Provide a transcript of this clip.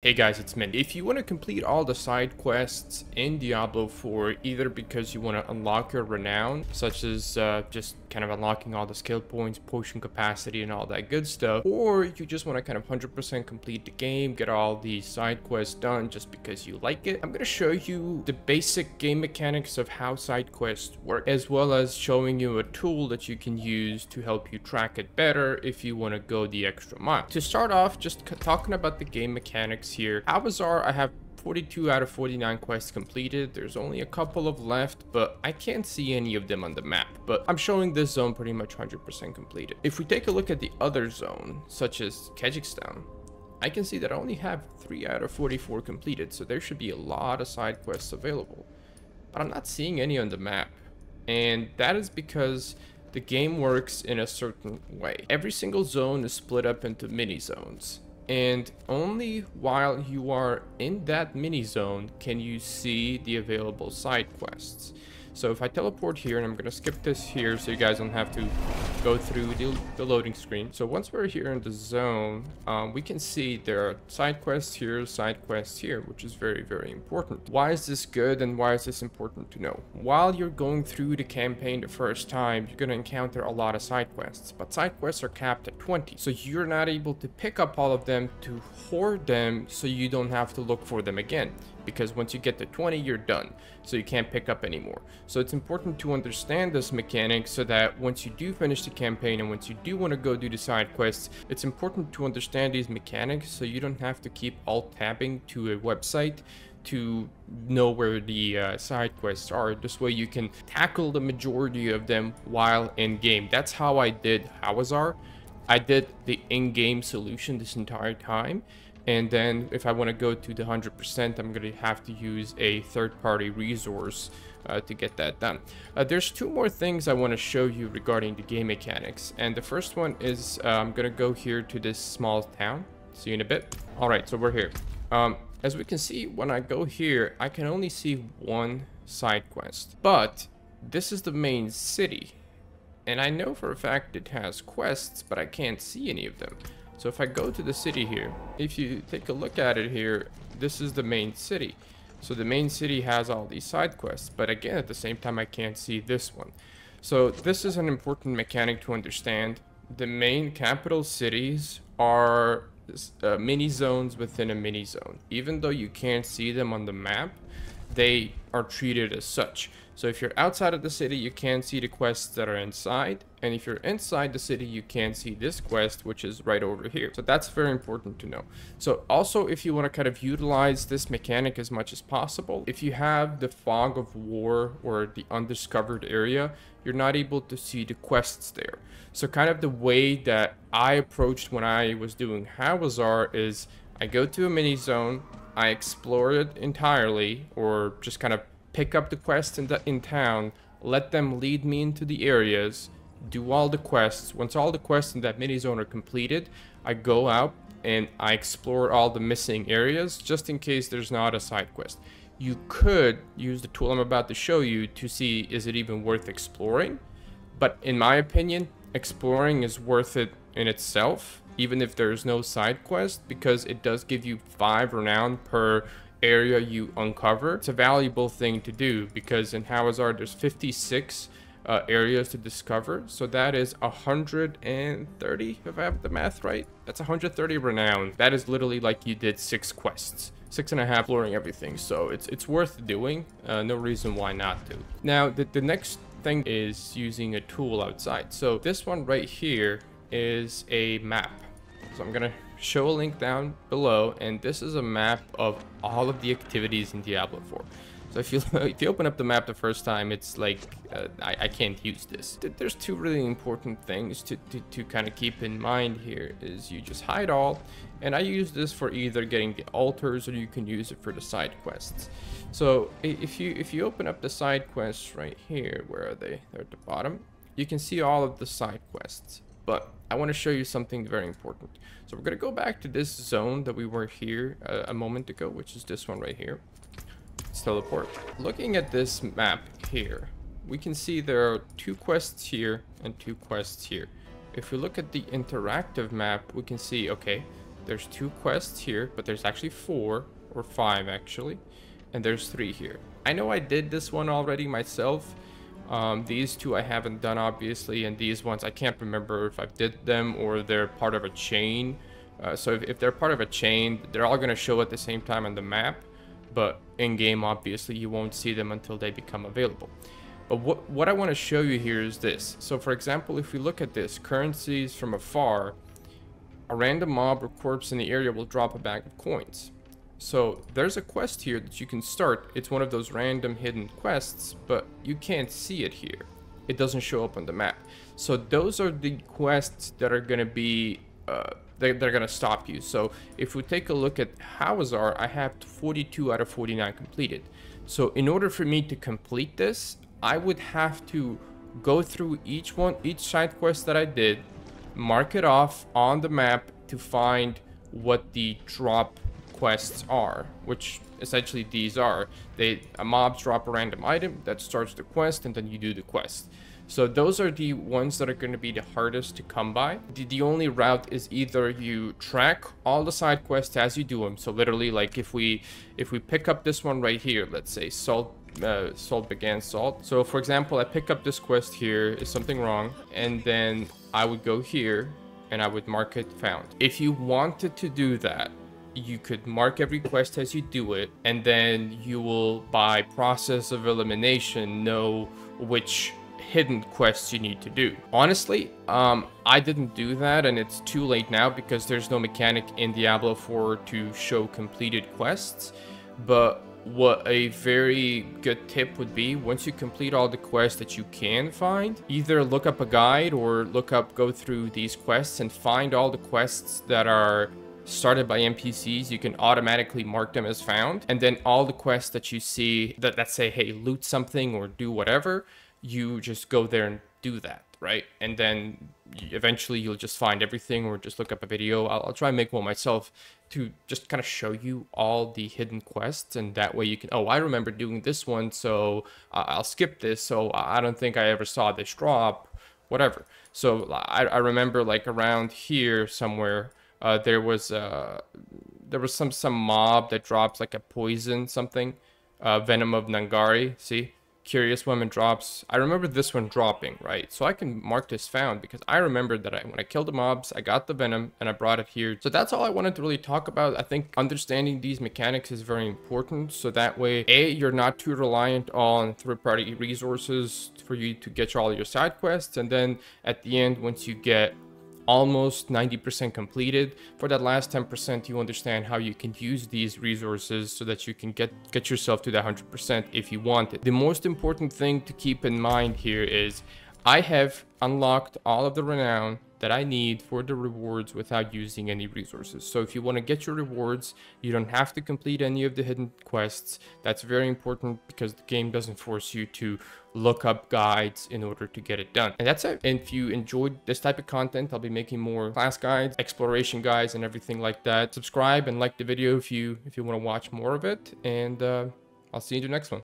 Hey guys, it's Min. If you want to complete all the side quests in Diablo 4, either because you want to unlock your renown, such as just kind of unlocking all the skill points, potion capacity, and all that good stuff, or you just want to kind of 100% complete the game, get all the side quests done just because you like it, I'm going to show you the basic game mechanics of how side quests work, as well as showing you a tool that you can use to help you track it better if you want to go the extra mile. To start off, just talking about the game mechanics here. Awazar, I have 42 out of 49 quests completed. There's only a couple of left, but I can't see any of them on the map. But I'm showing this zone pretty much 100% completed. If we take a look at the other zone, such as Kazakhstan, I can see that I only have 3 out of 44 completed, so there should be a lot of side quests available. But I'm not seeing any on the map, and that is because the game works in a certain way. Every single zone is split up into mini zones. And only while you are in that mini zone can you see the available side quests. So if I teleport here, and I'm going to skip this here so you guys don't have to go through the loading screen. So once we're here in the zone, we can see there are side quests here, which is very, very important. Why is this good and why is this important to know? While you're going through the campaign the first time, you're going to encounter a lot of side quests, but side quests are capped at 20. So you're not able to pick up all of them to hoard them so you don't have to look for them again. Because once you get to 20, you're done. So you can't pick up anymore. So it's important to understand this mechanic so that once you do finish the campaign and once you do want to go do the side quests, it's important to understand these mechanics so you don't have to keep alt-tabbing to a website to know where the side quests are. This way you can tackle the majority of them while in-game. That's how I did Awazar. I did the in-game solution this entire time. And then if I want to go to the 100%, I'm going to have to use a third-party resource to get that done. There's two more things I want to show you regarding the game mechanics. And the first one is I'm going to go here to this small town. See you in a bit. All right, so we're here. As we can see, when I go here, I can only see one side quest. But this is the main city. And I know for a fact it has quests, but I can't see any of them. So if I go to the city here, if you take a look at it here, this is the main city. So the main city has all these side quests, but again, at the same time, I can't see this one. So this is an important mechanic to understand. The main capital cities are mini zones within a mini zone. Even though you can't see them on the map, they are treated as such. So if you're outside of the city, you can't see the quests that are inside. And if you're inside the city, you can't see this quest, which is right over here. So that's very important to know. So also, if you want to kind of utilize this mechanic as much as possible, if you have the fog of war or the undiscovered area, you're not able to see the quests there. So kind of the way that I approached when I was doing Awazar is I go to a mini zone, I explore it entirely, or just kind of pick up the quests in town, let them lead me into the areas, do all the quests. Once all the quests in that mini zone are completed, I go out and I explore all the missing areas just in case there's not a side quest. You could use the tool I'm about to show you to see is it even worth exploring, but in my opinion, exploring is worth it in itself, even if there's no side quest, because it does give you 5 renown per area you uncover. It's a valuable thing to do because in Awazar there's 56 areas to discover, so that is 130, if I have the math right. That's 130 renown. That is literally like you did 6 quests, 6.5 exploring everything. So it's worth doing. No reason why not to. Now the next thing is using a tool outside. So this one right here is a map. So I'm gonna show a link down below, and this is a map of all of the activities in Diablo 4. So if you open up the map the first time, it's like I can't use this. There's two really important things to kind of keep in mind here is you just hide all, and I use this for either getting the altars or you can use it for the side quests. So if you open up the side quests right here, where are they? They're at the bottom. You can see all of the side quests, but I want to show you something very important. So we're going to go back to this zone that we were here a moment ago, which is this one right here. Let's teleport. Looking at this map here, we can see there are 2 quests here and 2 quests here. If we look at the interactive map, we can see, okay, there's 2 quests here, but there's actually 4 or 5 actually, and there's 3 here. I know I did this one already myself. These 2 I haven't done obviously, and these ones I can't remember if I did them or they're part of a chain. So if they're part of a chain, they're all going to show at the same time on the map, but in game obviously you won't see them until they become available. But what I want to show you here is this. So for example, if we look at this, currencies from afar, a random mob or corpse in the area will drop a bag of coins. So there's a quest here that you can start. It's one of those random hidden quests, but you can't see it here. It doesn't show up on the map. So those are the quests that are going to be, they're going to stop you. So if we take a look at Hawazar, I have 42 out of 49 completed. So in order for me to complete this, I would have to go through each side quest that I did, mark it off on the map to find what the drop quests are, which essentially these are. Mobs drop a random item that starts the quest, and then you do the quest. So those are the ones that are going to be the hardest to come by. The only route is either you track all the side quests as you do them. So literally, like if we pick up this one right here, let's say salt began salt. So for example, I pick up this quest here, is something wrong, and then I would go here and I would mark it found. If you wanted to do that, you could mark every quest as you do it, and then you will, by process of elimination, know which hidden quests you need to do. Honestly, I didn't do that, and it's too late now because there's no mechanic in Diablo 4 to show completed quests. But what a very good tip would be, once you complete all the quests that you can find, either look up a guide or go through these quests and find all the quests that are started by NPCs. You can automatically mark them as found, and then all the quests that you see that say, hey, loot something or do whatever, you just go there and do that, right? And then eventually you'll just find everything, or just look up a video. I'll try and make one myself to just kind of show you all the hidden quests, and that way you can, oh, I remember doing this one, so I'll skip this, so I don't think I ever saw this drop, whatever. So I remember like around here somewhere, there was some mob that drops like a poison something, venom of Nangari. See, curious woman drops. I remember this one dropping, right? So I can mark this found because I remember that when I killed the mobs, I got the venom and I brought it here. So that's all I wanted to really talk about. I think understanding these mechanics is very important, so that way, A, you're not too reliant on third-party resources for you to get all your side quests, and then at the end, once you get almost 90% completed, for that last 10% you understand how you can use these resources so that you can get yourself to the 100% if you want it. The most important thing to keep in mind here is I have unlocked all of the renown that I need for the rewards without using any resources. So if you want to get your rewards, you don't have to complete any of the hidden quests. That's very important because the game doesn't force you to look up guides in order to get it done. And that's it. And if you enjoyed this type of content, I'll be making more class guides, exploration guides, and everything like that. Subscribe and like the video if you want to watch more of it. And I'll see you in the next one.